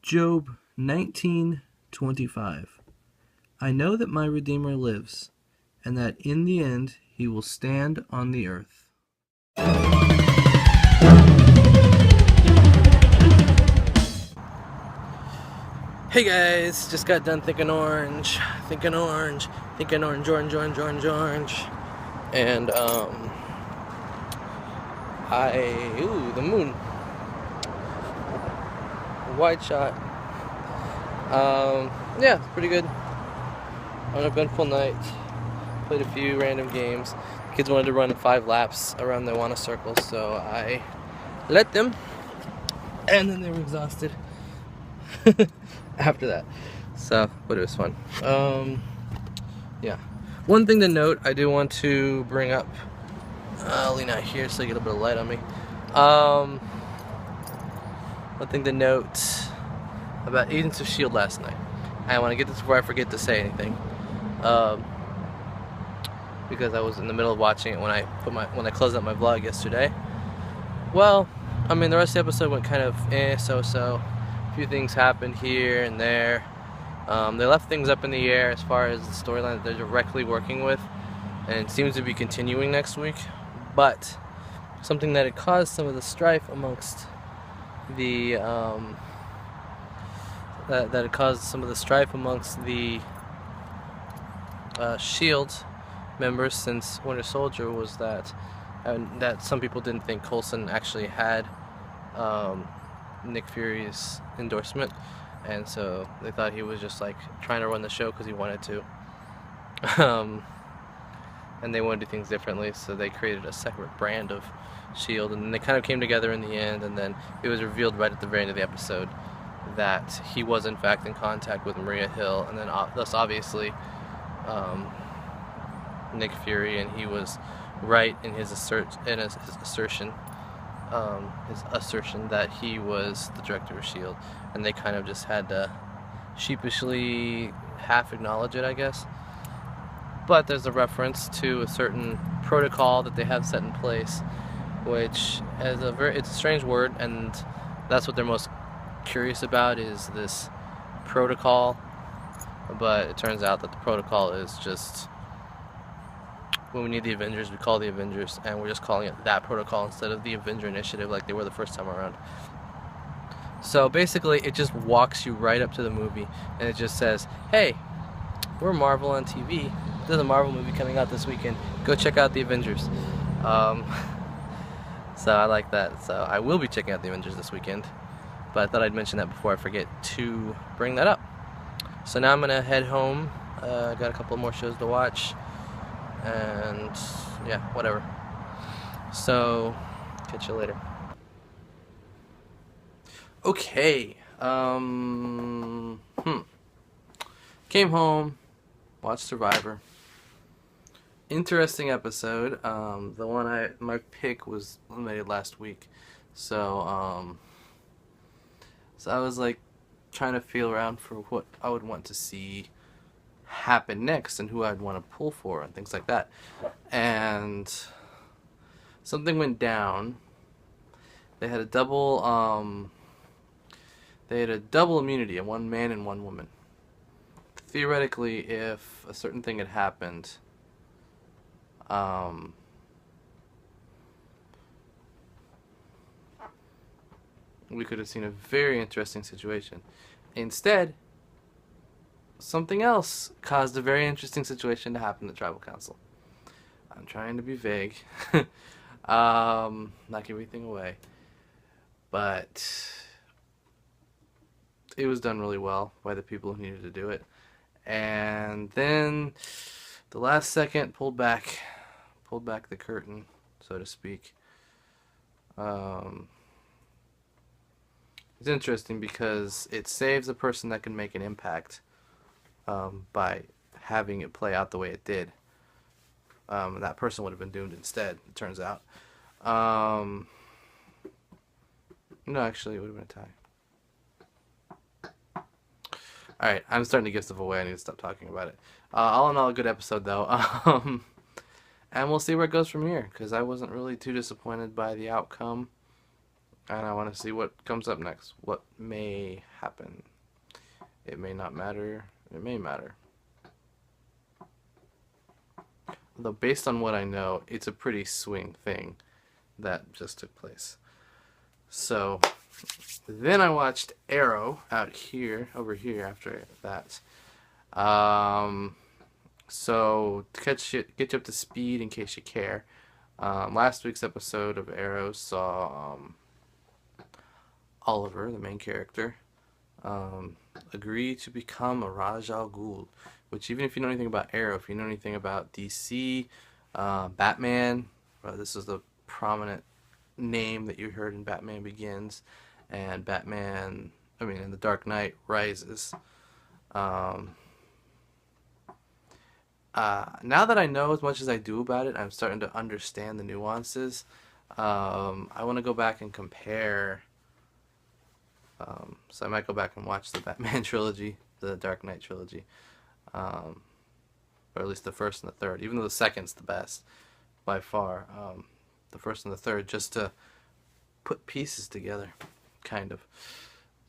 Job 19:25. I know that my Redeemer lives, and that in the end he will stand on the earth. Hey guys, just got done thinking orange. And the moon. Wide shot. Yeah, it's pretty good. On a eventful night. Played a few random games. The kids wanted to run 5 laps around the Awana circle, so I let them. And then they were exhausted after that. So, but it was fun. Yeah. One thing to note, I do want to bring up. I'll lean out here so you get a bit of light on me. One thing to note about Agents of S.H.I.E.L.D. last night. I want to get this before I forget to say anything. Because I was in the middle of watching it when I closed out my vlog yesterday. Well, I mean, the rest of the episode went kind of so-so. A few things happened here and there. They left things up in the air as far as the storyline that they're directly working with, and it seems to be continuing next week. But something that had caused some of the strife amongst the Shield members since Winter Soldier was that some people didn't think Coulson actually had Nick Fury's endorsement, and so they thought he was just like trying to run the show because he wanted to, and they wanted to do things differently, so they created a separate brand of Shield, and then they kind of came together in the end, and then it was revealed right at the very end of the episode that he was in fact in contact with Maria Hill, and then thus obviously Nick Fury, and he was right in his assertion that he was the director of S.H.I.E.L.D., and they kind of just had to sheepishly half acknowledge it, I guess. But there's a reference to a certain protocol that they have set in place, which is it's a strange word, and that's what they're most curious about, is this protocol. But it turns out that the protocol is just, when we need the Avengers, we call the Avengers, and we're just calling it that protocol instead of the Avenger Initiative like they were the first time around. So basically, it just walks you right up to the movie, and it just says, hey, we're Marvel on TV. There's a Marvel movie coming out this weekend. Go check out the Avengers. So I like that. So I will be checking out the Avengers this weekend, but I thought I'd mention that before I forget to bring that up. So now I'm going to head home. Got a couple more shows to watch. And yeah, whatever. So, catch you later. Okay. Came home, watched Survivor. Interesting episode. The one my pick was eliminated last week. So I was like trying to feel around for what I would want to see happen next and who I'd want to pull for and things like that. And something went down. They had a double immunity, of 1 man and 1 woman. Theoretically, if a certain thing had happened, we could have seen a very interesting situation. Instead, something else caused a very interesting situation to happen at Tribal Council. I'm trying to be vague. Not give everything away. But it was done really well by the people who needed to do it. And then the last second pulled back the curtain, so to speak. It's interesting because it saves a person that can make an impact by having it play out the way it did. That person would have been doomed instead, it turns out. No, actually, it would have been a tie. Alright, I'm starting to give stuff away. I need to stop talking about it. All in all, a good episode, though. And we'll see where it goes from here, because I wasn't really too disappointed by the outcome. and I want to see what comes up next. What may happen. It may not matter. It may matter. Though based on what I know, it's a pretty swing thing that just took place. So then I watched Arrow out here, over here after that. Um, so to get you up to speed in case you care, last week's episode of Arrow saw Oliver, the main character, agree to become a Raj Al Ghul, which even if you know anything about Arrow, if you know anything about DC, Batman, this is the prominent name that you heard in Batman Begins and in The Dark Knight Rises. Um, now that I know as much as I do about it, I'm starting to understand the nuances. I want to go back and compare. So I might go back and watch the Batman trilogy, the Dark Knight trilogy, or at least the first and the third, even though the second's the best by far. The first and the third, just to put pieces together, kind of.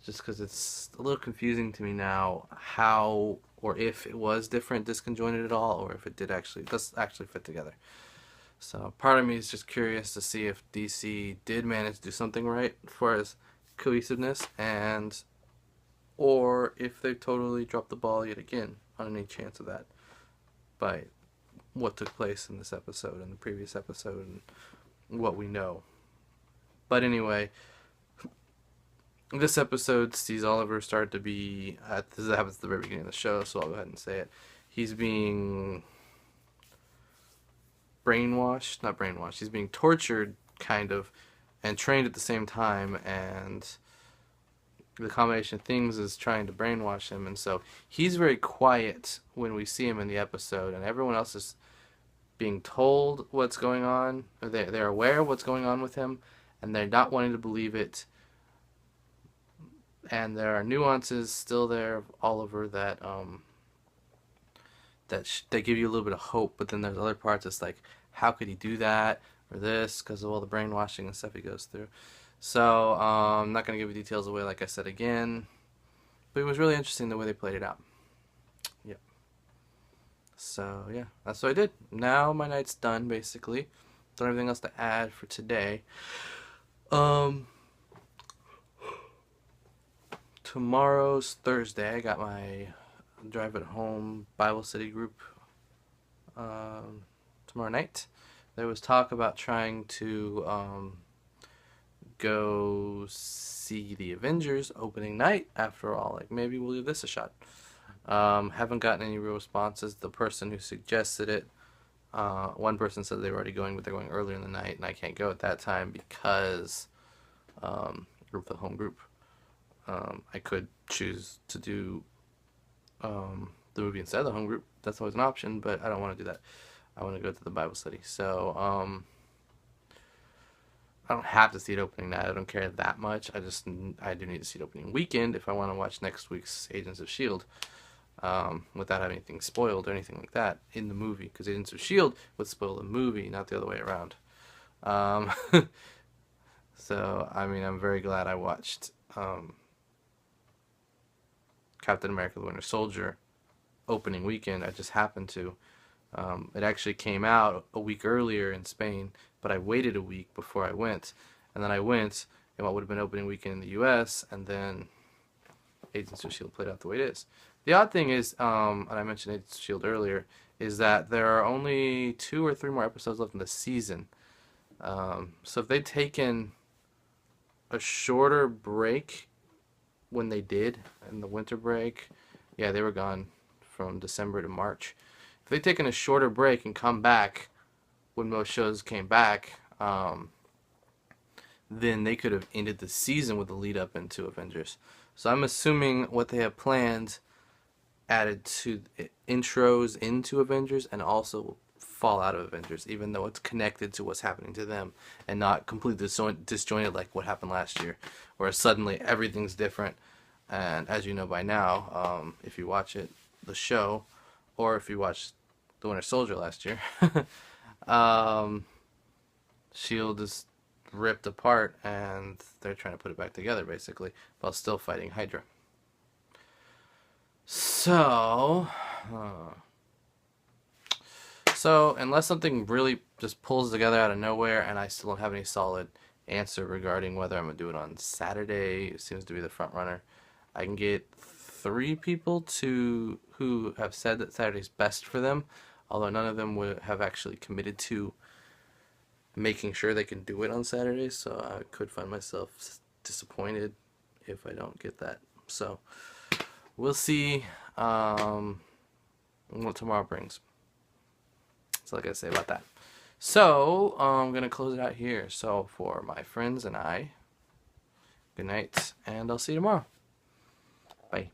Just because it's a little confusing to me now how or if it was different, disconjointed at all, or if it does actually fit together. So part of me is just curious to see if DC did manage to do something right as far as cohesiveness, and or if they totally dropped the ball yet again on any chance of that by what took place in this episode and the previous episode and what we know. But anyway, this episode sees Oliver start to be. This happens at the very beginning of the show, so I'll go ahead and say it. He's being brainwashed, not brainwashed. He's being tortured, kind of, and trained at the same time. And the combination of things is trying to brainwash him, and so he's very quiet when we see him in the episode, and everyone else is being told what's going on. Or they're aware of what's going on with him, and they're not wanting to believe it. And there are nuances still there of Oliver that that give you a little bit of hope, but then there's other parts that's like, how could he do that or this because of all the brainwashing and stuff he goes through. So I'm not going to give you details away, like I said again, but it was really interesting the way they played it out. Yep. So yeah, that's what I did. Now my night's done basically. Don't have anything else to add for today. Tomorrow's Thursday. I got my Drive at Home Bible study group tomorrow night. There was talk about trying to go see the Avengers opening night after all. Like, maybe we'll give this a shot. Haven't gotten any real responses. The person who suggested it, one person said they were already going, but they're going earlier in the night, and I can't go at that time because group the home group. I could choose to do the movie instead of the home group. That's always an option, but I don't want to do that. I want to go to the Bible study. So I don't have to see it opening night. I don't care that much. I do need to see it opening weekend if I want to watch next week's Agents of S.H.I.E.L.D. Without having anything spoiled or anything like that in the movie, because Agents of S.H.I.E.L.D. would spoil the movie, not the other way around. So I mean, I'm very glad I watched Captain America: The Winter Soldier opening weekend. I just happened to. It actually came out a week earlier in Spain, but I waited a week before I went, and then I went in what would have been opening weekend in the U.S., and then Agents of S.H.I.E.L.D. played out the way it is. The odd thing is, and I mentioned Agents of S.H.I.E.L.D. earlier, is that there are only 2 or 3 more episodes left in the season. So if they'd taken a shorter break when they did in the winter break, yeah, they were gone from December to March. If they'd taken a shorter break and come back when most shows came back, then they could have ended the season with the lead up into Avengers. So I'm assuming what they have planned added to intros into Avengers and also fall out of Avengers, even though it's connected to what's happening to them and not completely disjointed like what happened last year, where suddenly everything's different. And as you know by now, if you watch the show, or if you watched The Winter Soldier last year, S.H.I.E.L.D. is ripped apart, and they're trying to put it back together, basically, while still fighting Hydra. So, unless something really just pulls together out of nowhere, and I still don't have any solid answer regarding whether I'm going to do it on Saturday, it seems to be the front runner, I can get 3 people who have said that Saturday's best for them, although none of them would have actually committed to making sure they can do it on Saturday, so I could find myself disappointed if I don't get that. So we'll see what tomorrow brings. That's all I gotta say about that. So I'm gonna close it out here. So for my friends and I, good night, and I'll see you tomorrow. Bye.